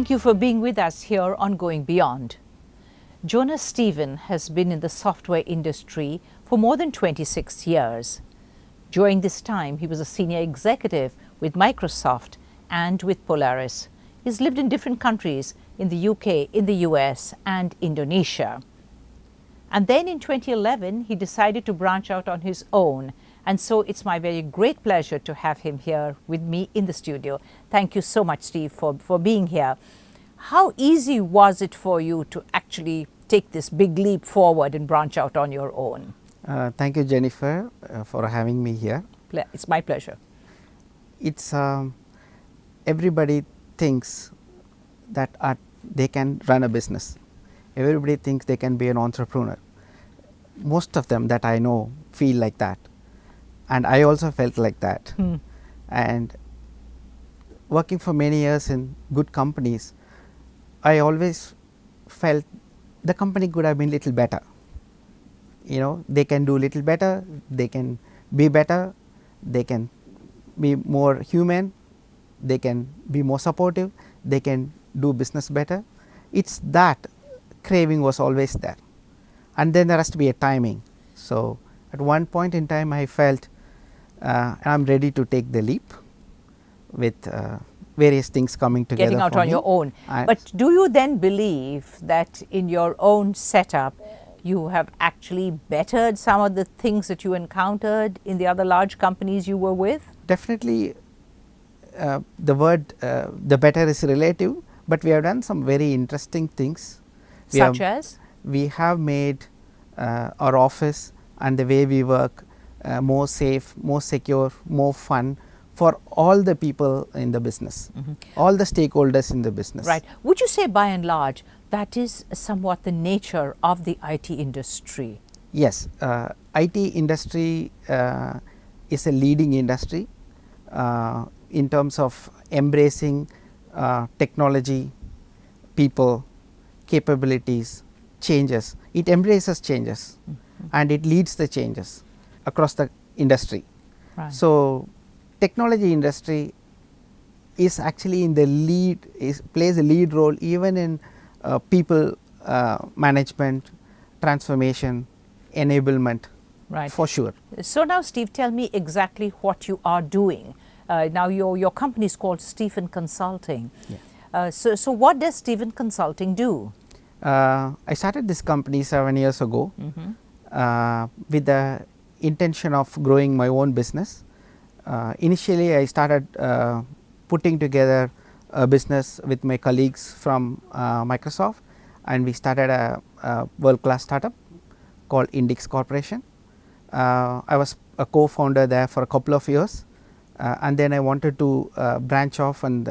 Thank you for being with us here on Going Beyond. Jonah Stephen has been in the software industry for more than 26 years. During this time, he was a senior executive with Microsoft and with Polaris. He's lived in different countries in the UK, in the US, and Indonesia. And then in 2011, he decided to branch out on his own. And so it's my very great pleasure to have him here with me in the studio. Thank you so much, Steve, for being here. How easy was it for you to actually take this big leap forward and branch out on your own? Thank you, Jenifer, for having me here. It's my pleasure. It's everybody thinks that they can run a business. Everybody thinks they can be an entrepreneur. Most of them that I know feel like that. And I also felt like that. And working for many years in good companies, I always felt the company could have been little better. You know, they can do little better, they can be better, they can be more human, they can be more supportive, they can do business better. It's that craving was always there. And then there has to be a timing. So at one point in time I felt I'm ready to take the leap with various things coming together. Getting out on your own. But do you then believe that in your own setup you have actually bettered some of the things that you encountered in the other large companies you were with? Definitely the word the better is relative, but we have done some very interesting things. Such as? We have made our office and the way we work more safe, more secure, more fun for all the people in the business, all the stakeholders in the business. Right. Would you say by and large that is somewhat the nature of the IT industry? Yes. IT industry is a leading industry in terms of embracing technology, people, capabilities, changes. It embraces changes and it leads the changes across the industry. Right. So technology industry is actually in the lead, plays a lead role even in people management, transformation, enablement. Right. For sure. So now, Steve, tell me exactly what you are doing. Now your company is called Stephen Consulting. Yeah. So what does Stephen Consulting do? I started this company 7 years ago with the intention of growing my own business. Initially I started putting together a business with my colleagues from Microsoft, and we started a world-class startup called Indix Corporation. I was a co-founder there for a couple of years, and then I wanted to branch off and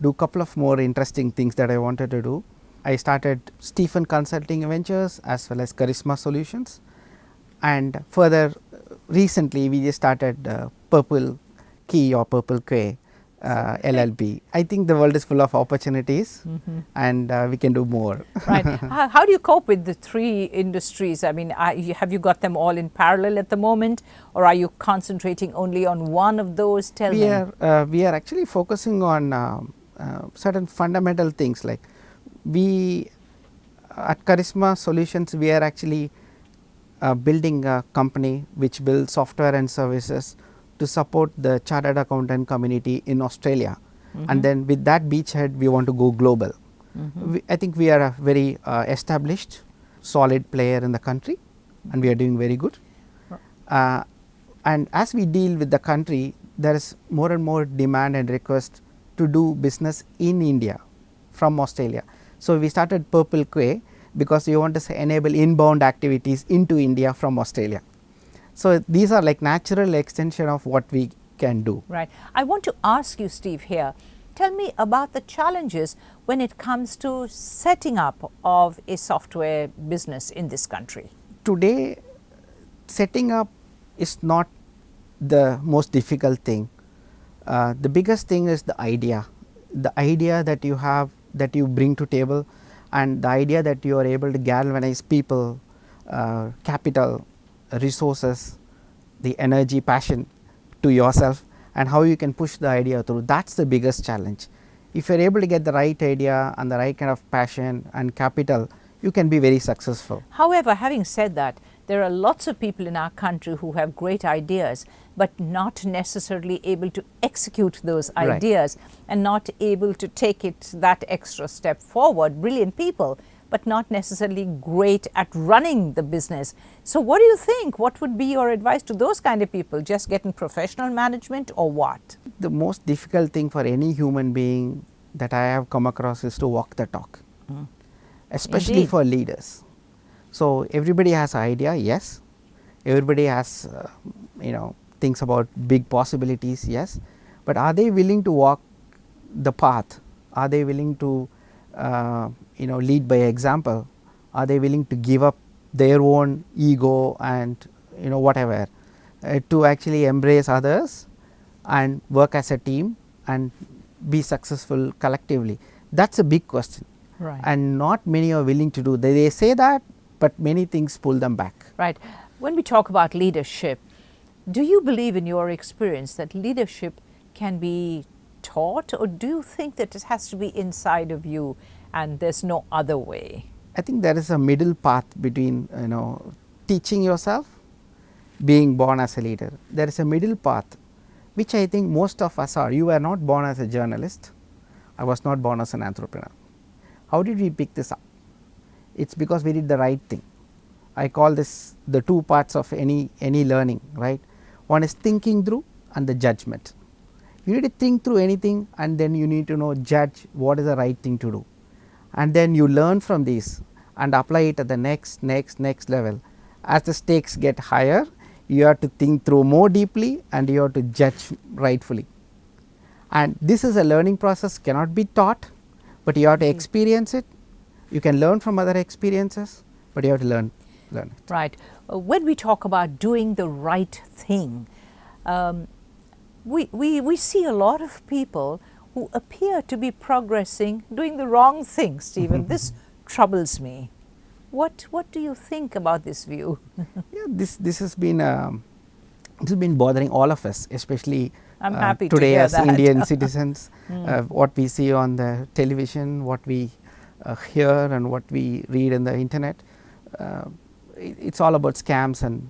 do a couple of more interesting things that I wanted to do. I started Stephen Consulting Ventures as well as Charisma Solutions, and further recently we just started Purple Key or Purple Quay LLP. I think the world is full of opportunities and we can do more. Right. How do you cope with the three industries? I mean, have you got them all in parallel at the moment, or are you concentrating only on one of those? Tell me. We are actually focusing on certain fundamental things. Like we at Charisma Solutions, we are actually building a company which builds software and services to support the chartered accountant community in Australia. And then with that beachhead we want to go global. I think we are a very established solid player in the country and we are doing very good. And as we deal with the country, there is more and more demand and request to do business in India from Australia. So we started Purple Quay because we want to enable inbound activities into India from Australia. So these are like natural extension of what we can do. Right. I want to ask you, Steve, here, tell me about the challenges when it comes to setting up of a software business in this country. Today, setting up is not the most difficult thing. The biggest thing is the idea that you have, that you bring to table, and the idea that you are able to galvanize people, capital, resources, the energy, passion to yourself, and how you can push the idea through. That's the biggest challenge. If you are able to get the right idea and the right kind of passion and capital, you can be very successful. However, having said that, there are lots of people in our country who have great ideas but not necessarily able to execute those Right. ideas and not able to take it that extra step forward. Brilliant people, but not necessarily great at running the business. So what do you think? What would be your advice to those kind of people? Just get in professional management or what? The most difficult thing for any human being that I have come across is to walk the talk, especially Indeed. for leaders. So everybody has an idea, yes. Everybody has, thinks about big possibilities, yes. But are they willing to walk the path? Are they willing to, lead by example? Are they willing to give up their own ego and, whatever, to actually embrace others and work as a team and be successful collectively? That's a big question. Right. And not many are willing to do. They say that, but many things pull them back. Right. When we talk about leadership, do you believe in your experience that leadership can be taught, or do you think that it has to be inside of you and there's no other way? I think there is a middle path between teaching yourself, being born as a leader. There is a middle path which I think most of us are. You were not born as a journalist. I was not born as an entrepreneur. How did we pick this up? It's because we did the right thing. I call this the two parts of any learning, right? One is thinking through and the judgment. You need to think through anything and then you need to judge what is the right thing to do. And then you learn from this and apply it at the next level. As the stakes get higher, you have to think through more deeply and you have to judge rightfully. And this is a learning process, cannot be taught, but you have to experience it. You can learn from other experiences, but you have to learn it. Right. When we talk about doing the right thing, we see a lot of people who appear to be progressing doing the wrong thing, Stephen. This troubles me. What do you think about this view? Yeah, this has been bothering all of us, especially I'm happy to today hear as that. Indian citizens. What we see on the television, what we hear and what we read in the internet, it's all about scams and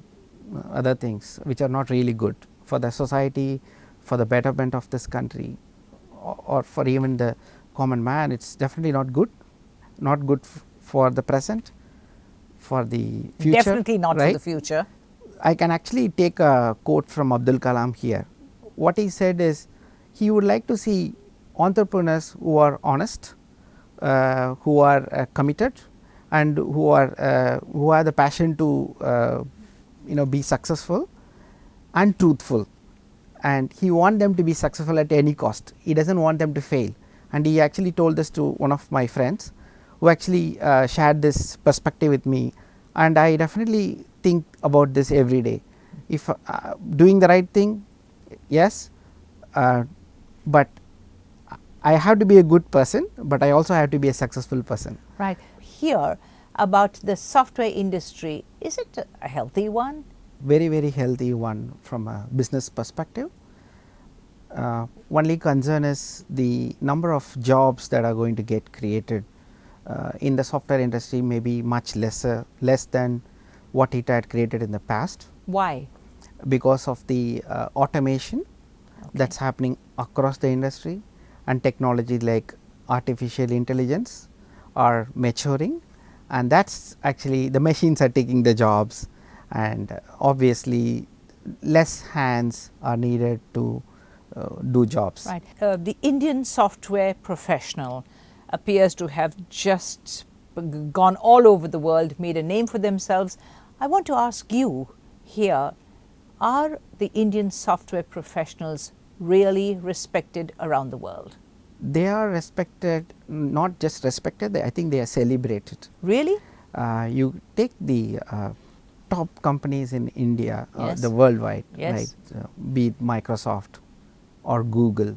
other things which are not really good for the society, for the betterment of this country, or for even the common man. It's definitely not good for the present, for the future. Definitely not right? for the future. I can actually take a quote from Abdul Kalam here. What he said is, he would like to see entrepreneurs who are honest, who are committed, and who have the passion to be successful and truthful. And he wants them to be successful at any cost. He doesn't want them to fail. And he actually told this to one of my friends, who actually shared this perspective with me. And I definitely think about this every day. If doing the right thing, yes, but I have to be a good person, but I also have to be a successful person. Right. Here about the software industry, is it a healthy one? Very, very healthy one from a business perspective. Only concern is the number of jobs that are going to get created in the software industry may be much less than what it had created in the past. Why? Because of the automation that's happening across the industry, and technology like artificial intelligence are maturing, and that's actually the machines are taking the jobs, and obviously less hands are needed to do jobs. Right. The Indian software professional appears to have just gone all over the world, made a name for themselves. I want to ask you here, are the Indian software professionals really respected around the world? They are respected, not just respected, I think they are celebrated. Really? You take the top companies in India, Yes. the worldwide, Yes. right? Be it Microsoft or Google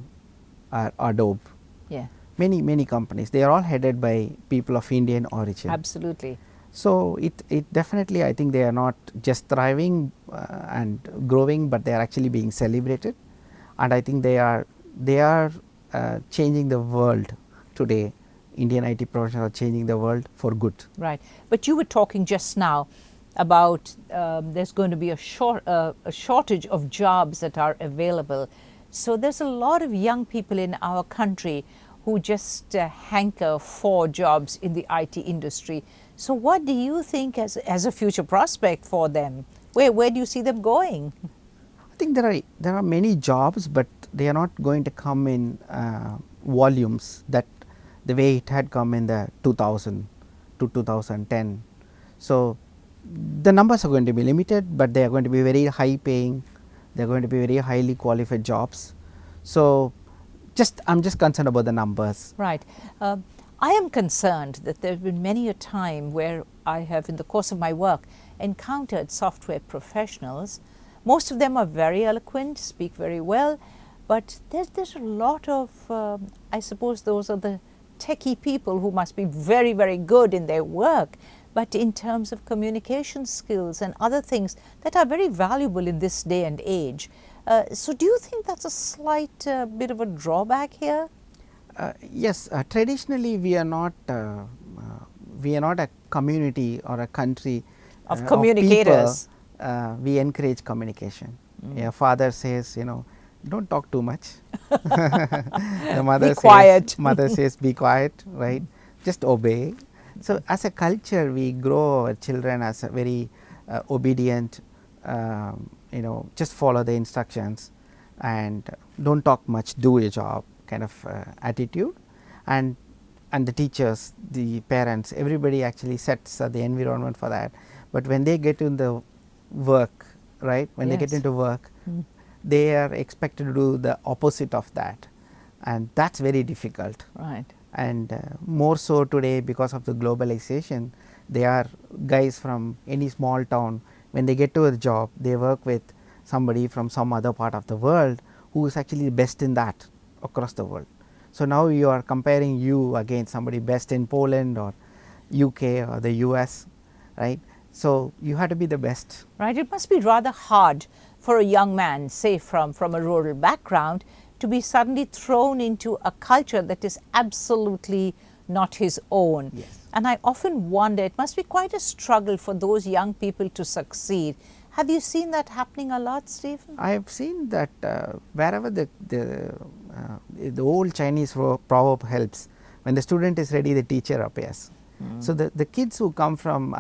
or Adobe. Yeah. Many companies, they are all headed by people of Indian origin. Absolutely. So it definitely, I think they are not just thriving and growing, but they are actually being celebrated, and I think they are changing the world today. Indian IT professionals are changing the world for good. Right. But you were talking just now about there's going to be a shortage of jobs that are available. So there's a lot of young people in our country who just hanker for jobs in the IT industry. So what do you think as a future prospect for them? Where do you see them going? I think there are many jobs, but they are not going to come in volumes that the way it had come in the 2000 to 2010. So the numbers are going to be limited, but they are going to be very high paying. They are going to be very highly qualified jobs. So I'm just concerned about the numbers. Right. I am concerned that there have been many a time where I have, in the course of my work, encountered software professionals. Most of them are very eloquent, speak very well, but there's a lot of, I suppose those are the techie people who must be very, very good in their work, but in terms of communication skills and other things that are very valuable in this day and age. So do you think that's a slight bit of a drawback here? Yes, traditionally we are not a community or a country of communicators. Of people, we encourage communication. Yeah, father says, don't talk too much. The mother says be quiet, right? Just obey. So as a culture, we grow our children as a very obedient, just follow the instructions and don't talk much, do your job kind of attitude. And the teachers, the parents, everybody actually sets the environment for that. But when they get in the work, right, when they get into work, they are expected to do the opposite of that, and that's very difficult. Right. And more so today because of the globalization, they are guys from any small town. When they get to a job, they work with somebody from some other part of the world who is actually the best in that across the world. So now you are comparing you against somebody best in Poland or UK or the US, right? So you have to be the best. Right. It must be rather hard for a young man, say from a rural background, to be suddenly thrown into a culture that is absolutely not his own. Yes. And I often wonder, it must be quite a struggle for those young people to succeed. Have you seen that happening a lot, Stephen? I have seen that wherever the old Chinese proverb helps, when the student is ready, the teacher appears. So the kids who come from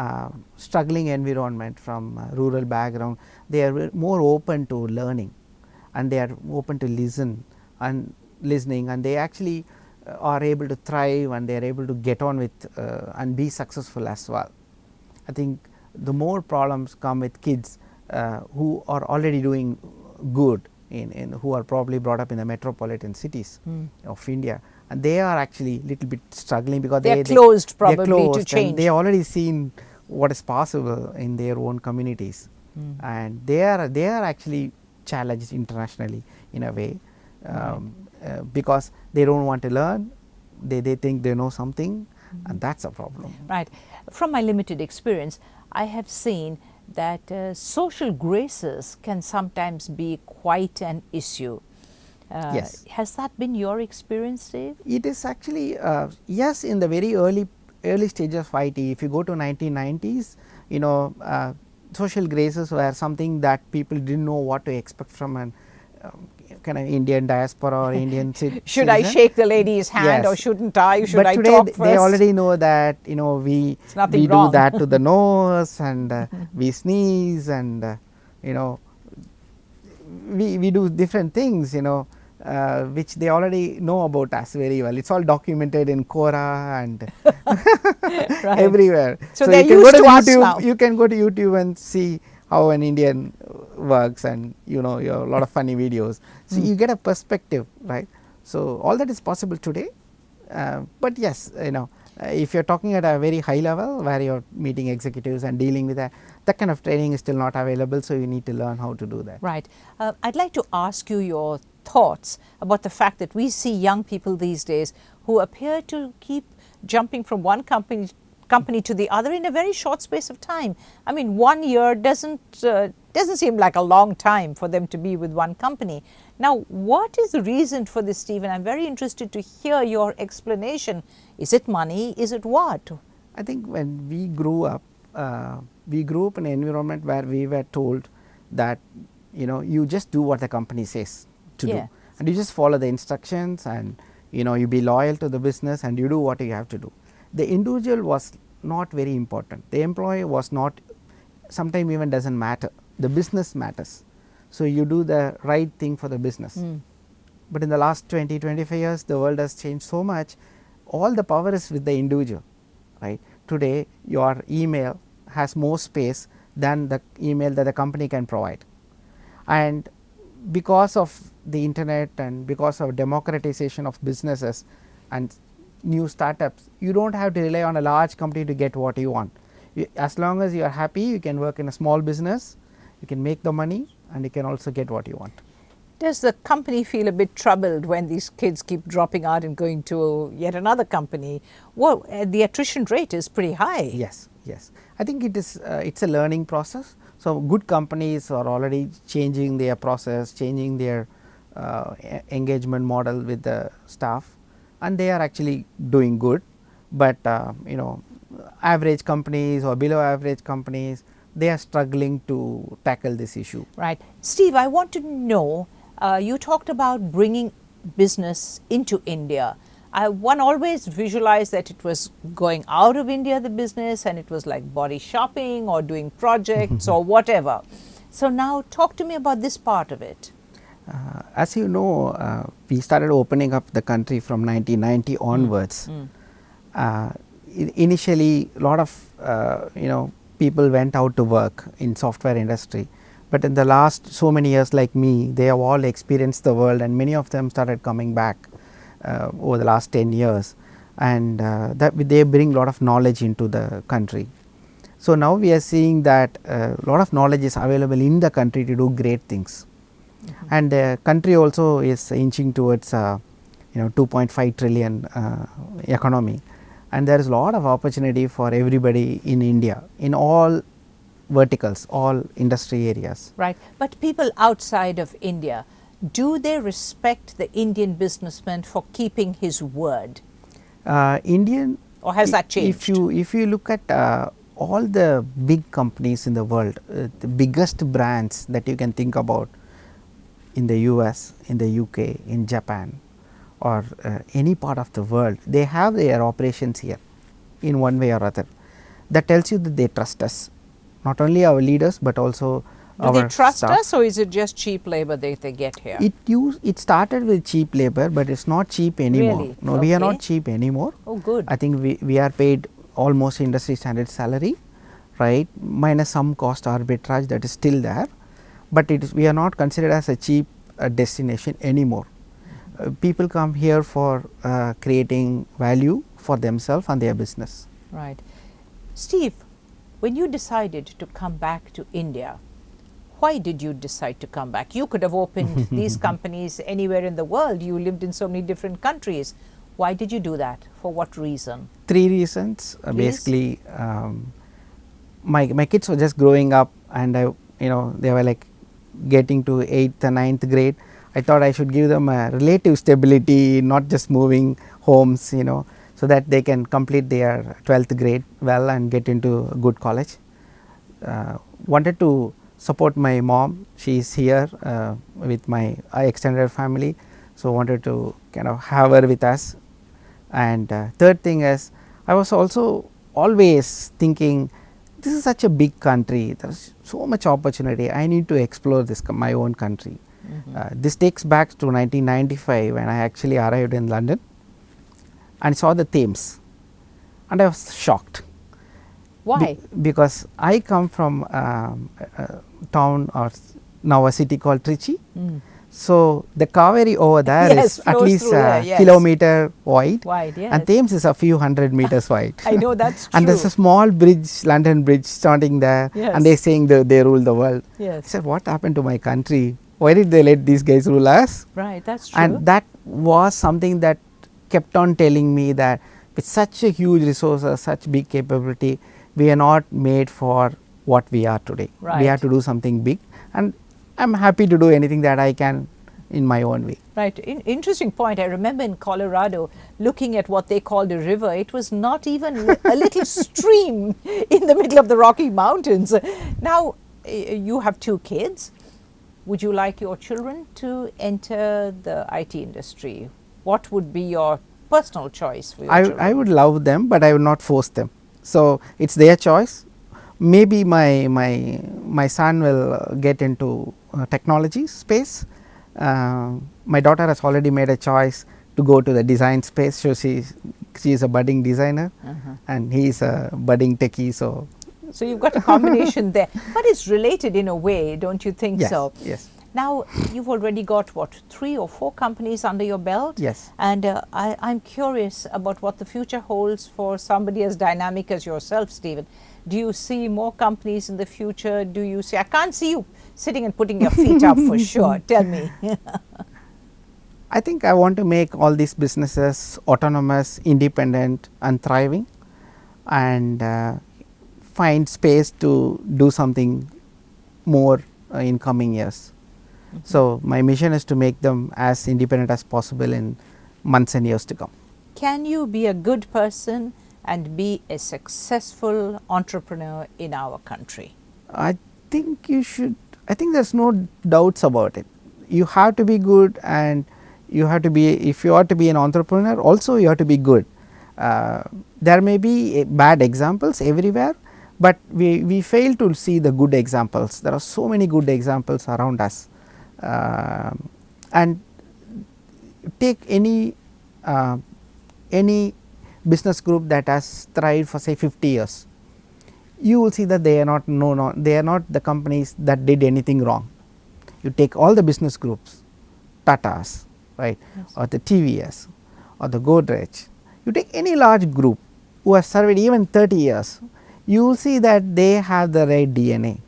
struggling environment, from rural background, they are more open to learning, and they are open to listening, and they actually are able to thrive, and they are able to get on with and be successful as well. I think the more problems come with kids who are already doing good, who are probably brought up in the metropolitan cities of India, and they are actually little bit struggling because they are closed to change. And they already seen what is possible in their own communities, and they are actually challenged internationally in a way, because they don't want to learn. They think they know something, and that's a problem. Right. From my limited experience, I have seen that social graces can sometimes be quite an issue. Yes. Has that been your experience, Dave? It is actually, yes, in the very early stages of IT. If you go to 1990s, social graces were something that people didn't know what to expect from an kind of Indian diaspora or Indian citizen. Should I shake the lady's hand, or shouldn't I? Should I today talk first? They already know that we do that to the nose, and we sneeze, and we do different things, which they already know about us very well. It's all documented in Quora and everywhere. So they're used to us now. You can go to YouTube and see how an Indian works, and a lot of funny videos. So you get a perspective, right? So all that is possible today. But yes, if you're talking at a very high level where you're meeting executives and dealing with that kind of training is still not available. So you need to learn how to do that. Right. I'd like to ask you your thoughts about the fact that we see young people these days who appear to keep jumping from one company to the other in a very short space of time. I mean, 1 year doesn't Doesn't seem like a long time for them to be with one company. Now, what is the reason for this, Stephen? I'm very interested to hear your explanation. Is it money? Is it what? I think when we grew up in an environment where we were told that, you just do what the company says to do, and you just follow the instructions, and you be loyal to the business, and you do what you have to do. The individual was not very important. The employee was not, sometimes even doesn't matter. The business matters. So you do the right thing for the business. But in the last 20-25 years, the world has changed so much. All the power is with the individual, right? Today, your email has more space than the email that the company can provide. And because of the internet and because of democratization of businesses and new startups, you don't have to rely on a large company to get what you want. As long as you are happy, you can work in a small business, you can make the money, and you can also get what you want. Does the company feel a bit troubled when these kids keep dropping out and going to yet another company? Well, the attrition rate is pretty high. Yes, yes. I think it is. It's a learning process. So good companies are already changing their process, changing their engagement model with the staff, and they are actually doing good. But average companies or below average companies, they are struggling to tackle this issue. Right. Steve, I want to know, you talked about bringing business into India. One always visualized that it was going out of India, the business, and it was like body shopping or doing projects or whatever. So now talk to me about this part of it. As you know, we started opening up the country from 1990 onwards. Initially, a lot of people went out to work in software industry, but in the last so many years, like me, they have all experienced the world, and many of them started coming back over the last 10 years, and that they bring a lot of knowledge into the country. So now we are seeing that a lot of knowledge is available in the country to do great things, and the country also is inching towards 2.5 trillion economy. And there is a lot of opportunity for everybody in India, in all verticals, all industry areas. Right. But people outside of India, do they respect the Indian businessman for keeping his word? Indian, or has that changed? If you look at all the big companies in the world, the biggest brands that you can think about in the US, in the UK, in Japan, or any part of the world, they have their operations here in one way or other. That tells you that they trust us, not only our leaders but also our staff. Do they trust us, or is it just cheap labor they get here? It started with cheap labor, but it's not cheap anymore. Really? No, Okay. we are not cheap anymore. Oh, good. I think we are paid almost industry standard salary, right, minus some cost arbitrage that is still there, but we are not considered as a cheap destination anymore. People come here for creating value for themselves and their business. Right. Steve, when you decided to come back to India, why did you decide to come back? You could have opened these companies anywhere in the world. You lived in so many different countries. Why did you do that? For what reason? 3 reasons. Basically, my kids were just growing up, and they were like getting to 8th and 9th grade. I thought I should give them a relative stability, not just moving homes, so that they can complete their 12th grade well and get into a good college. Wanted to support my mom. She is here with my extended family, so wanted to kind of have her with us. And third thing is, I was also always thinking, this is such a big country, there is so much opportunity, I need to explore this my own country. This takes back to 1995 when I actually arrived in London and saw the Thames, and I was shocked. Why? Because I come from a town, or now a city called Trichy. So the Kaveri over there is at least a kilometer wide, and Thames is a few hundred meters wide. I know, that's true. And there's a small bridge, London Bridge, standing there, and they're saying they rule the world. I said, what happened to my country? Why did they let these guys rule us? Right, that's true. And that was something that kept on telling me that with such a huge resources, such big capability, we are not made for what we are today. Right. We have to do something big, and I am happy to do anything that I can in my own way. Right. Interesting point. I remember in Colorado looking at what they called a river. It was not even a little stream in the middle of the Rocky Mountains. Now, you have 2 kids. Would you like your children to enter the IT industry? What would be your personal choice for your children? I would love them, but I would not force them. So it's their choice. Maybe my son will get into technology space. My daughter has already made a choice to go to the design space. So she is a budding designer, and he is a budding techie. So you've got a combination there, but it's related in a way, don't you think so? Yes. Now, you've already got, what, 3 or 4 companies under your belt? Yes. And I'm curious about what the future holds for somebody as dynamic as yourself, Stephen. Do you see more companies in the future? Do you see, I can't see you sitting and putting your feet up for sure. Tell me. I think I want to make all these businesses autonomous, independent and thriving, and find space to do something more in coming years. So my mission is to make them as independent as possible in months and years to come. Can you be a good person and be a successful entrepreneur in our country? I think you should. I think there's no doubts about it. You have to be good, and you have to be, if you are to be an entrepreneur, also you have to be good. There may be bad examples everywhere, but we fail to see the good examples. There are so many good examples around us. And take any business group that has thrived for say 50 years, you will see that they are not they are not the companies that did anything wrong. You take all the business groups, Tatas, right, Yes. or the TVS or the Godrej, you take any large group who has survived even 30 years, you will see that they have the right DNA.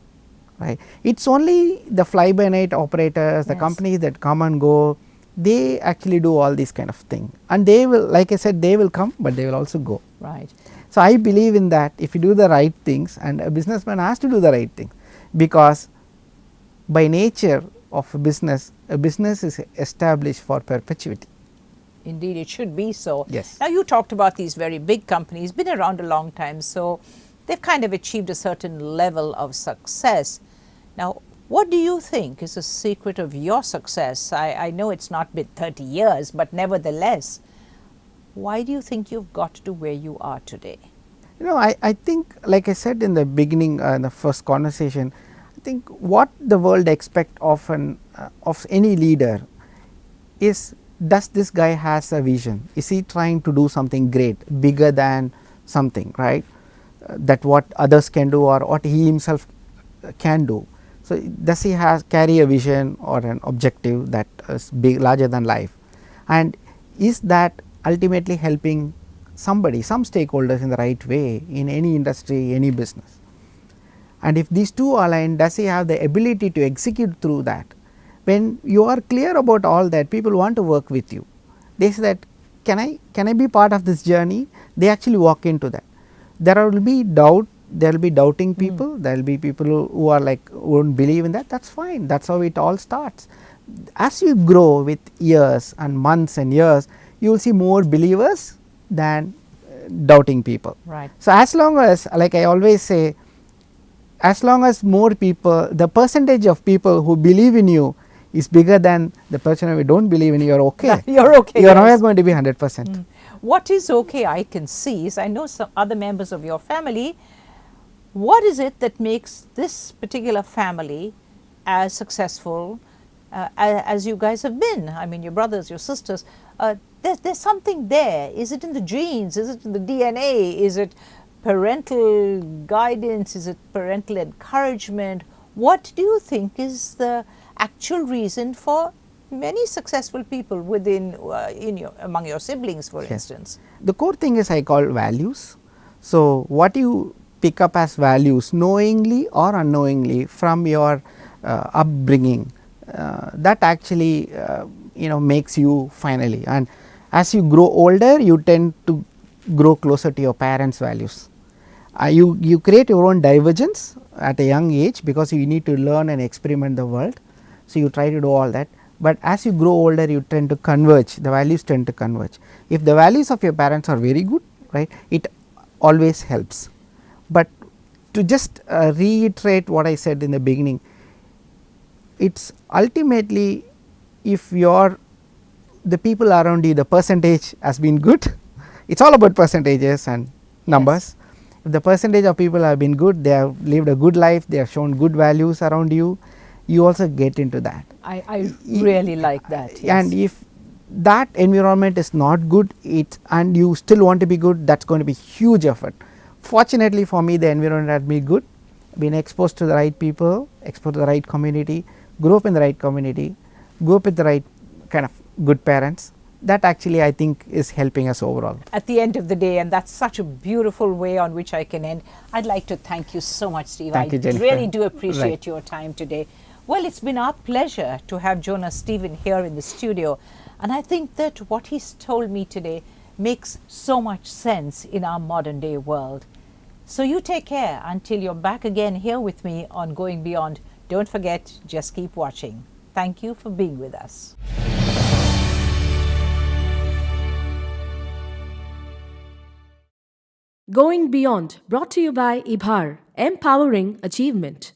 Right. It's only the fly by night operators, the Yes. companies that come and go, they actually do all these kind of thing, and they will, like I said, they will come, but they will also go. Right. So I believe in that. If you do the right things, and a businessman has to do the right thing, because by nature of a business is established for perpetuity. Indeed, it should be so. Yes. Now, you talked about these very big companies, been around a long time, so they've kind of achieved a certain level of success. Now, what do you think is the secret of your success? I know it's not been 30 years, but nevertheless, why do you think you've got to where you are today? You know, I think, like I said in the beginning, in the first conversation, I think what the world expects of any leader is, does this guy has a vision? Is he trying to do something great, bigger than something, right? That what others can do or what he himself can do. So does he carry a vision or an objective that is big, larger than life, and is that ultimately helping somebody, some stakeholders in the right way in any industry, any business? And if these two align, does he have the ability to execute through that? When you are clear about all that, people want to work with you. They say that, can I be part of this journey? They actually walk into that. There will be doubt, there will be doubting people, there will be people who are like, won't believe in that. That's fine, that's how it all starts. As you grow with years and months and years, you will see more believers than doubting people. Right. So as long as, like I always say, as long as more people, the percentage of people who believe in you is bigger than the person who don't believe in you, you are okay. You're okay. You are yes. never going to be 100%. What is okay, I can see, is I know some other members of your family. What is it that makes this particular family as successful as you guys have been? I mean, your brothers, your sisters, there's something there. Is it in the genes? Is it in the DNA? Is it parental guidance? Is it parental encouragement? What do you think is the actual reason for many successful people within among your siblings, for instance? The core thing is, I call values. So what you pick up as values, knowingly or unknowingly, from your upbringing, that actually makes you finally. And as you grow older, you tend to grow closer to your parents' values. You create your own divergence at a young age because you need to learn and experiment the world. So, you try to do all that, but as you grow older you tend to converge, the values tend to converge. If the values of your parents are very good, right, it always helps. But to just reiterate what I said in the beginning, it is ultimately if your the people around you, the percentage has been good, it is all about percentages and numbers. Yes. If the percentage of people have been good, they have lived a good life, they have shown good values around you, you also get into that. I really like that. Yes. And if that environment is not good, and you still want to be good, that is going to be huge effort. Fortunately for me, the environment had been good, been exposed to the right people, exposed to the right community, grew up in the right community, grew up with the right kind of good parents. That actually I think is helping us overall. At the end of the day, and that's such a beautiful way on which I can end, I'd like to thank you so much, Steve. Thank you, I Jenifer. really do appreciate Right. your time today. Well, it's been our pleasure to have Jonah Stephen here in the studio, and I think that what he's told me today makes so much sense in our modern day world. So you take care until you're back again here with me on Going Beyond. Don't forget, just keep watching. Thank you for being with us. Going Beyond, brought to you by IBHAR, Empowering Achievement.